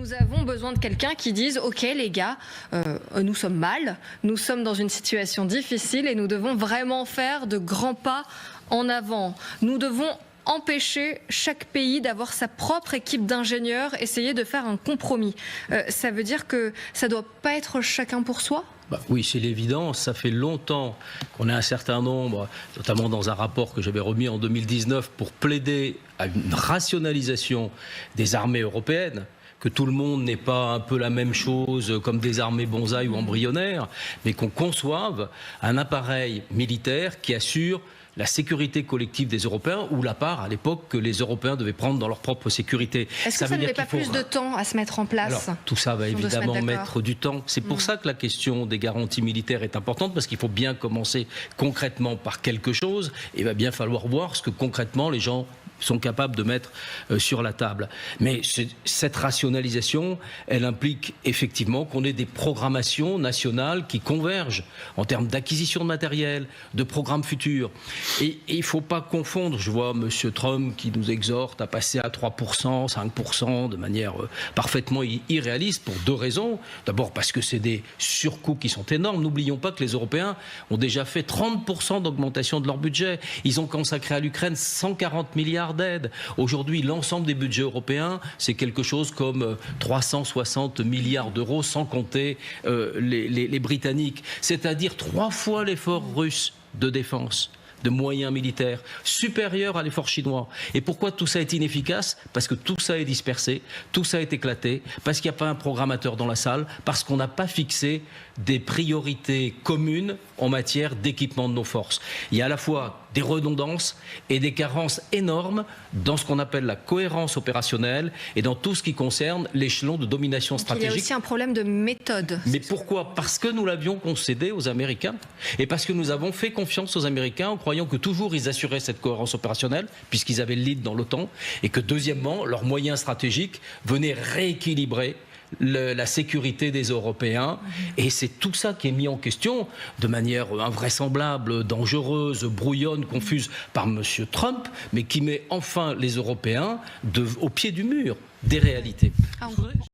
Nous avons besoin de quelqu'un qui dise « Ok les gars, nous sommes mal, nous sommes dans une situation difficile et nous devons vraiment faire de grands pas en avant. Nous devons empêcher chaque pays d'avoir sa propre équipe d'ingénieurs, essayer de faire un compromis. » Ça veut dire que ça ne doit pas être chacun pour soi ? Oui, c'est l'évidence. Ça fait longtemps qu'on a un certain nombre, notamment dans un rapport que j'avais remis en 2019 pour plaider à une rationalisation des armées européennes, que tout le monde n'ait pas un peu la même chose comme des armées bonsaï ou embryonnaires, mais qu'on conçoive un appareil militaire qui assure la sécurité collective des Européens, ou la part à l'époque que les Européens devaient prendre dans leur propre sécurité. Est-ce que ça ne met pas plus de temps à se mettre en place? Alors, tout ça va évidemment mettre du temps. C'est pour ça que la question des garanties militaires est importante, parce qu'il faut bien commencer concrètement par quelque chose, et il va bien falloir voir ce que concrètement les gens sont capables de mettre sur la table. Mais cette rationalisation, elle implique effectivement qu'on ait des programmations nationales qui convergent en termes d'acquisition de matériel, de programmes futurs. Et il ne faut pas confondre, je vois M. Trump qui nous exhorte à passer à 3%, 5% de manière parfaitement irréaliste pour deux raisons. D'abord parce que c'est des surcoûts qui sont énormes. N'oublions pas que les Européens ont déjà fait 30% d'augmentation de leur budget. Ils ont consacré à l'Ukraine 140 milliards d'aide. Aujourd'hui, l'ensemble des budgets européens, c'est quelque chose comme 360 milliards d'euros, sans compter les Britanniques. C'est-à-dire 3 fois l'effort russe de défense, de moyens militaires, supérieurs à l'effort chinois. Et pourquoi tout ça est inefficace? Parce que tout ça est dispersé, tout ça est éclaté, parce qu'il n'y a pas un programmateur dans la salle, parce qu'on n'a pas fixé des priorités communes en matière d'équipement de nos forces. Il y a à la fois des redondances et des carences énormes dans ce qu'on appelle la cohérence opérationnelle et dans tout ce qui concerne l'échelon de domination stratégique. Il y a aussi un problème de méthode. Mais pourquoi? Parce que nous l'avions concédé aux Américains et parce que nous avons fait confiance aux Américains en croyant que toujours ils assuraient cette cohérence opérationnelle puisqu'ils avaient le lead dans l'OTAN et que deuxièmement, leurs moyens stratégiques venaient rééquilibrer la sécurité des Européens. Et c'est tout ça qui est mis en question de manière invraisemblable, dangereuse, brouillonne, confuse par M. Trump, mais qui met enfin les Européens au pied du mur des réalités.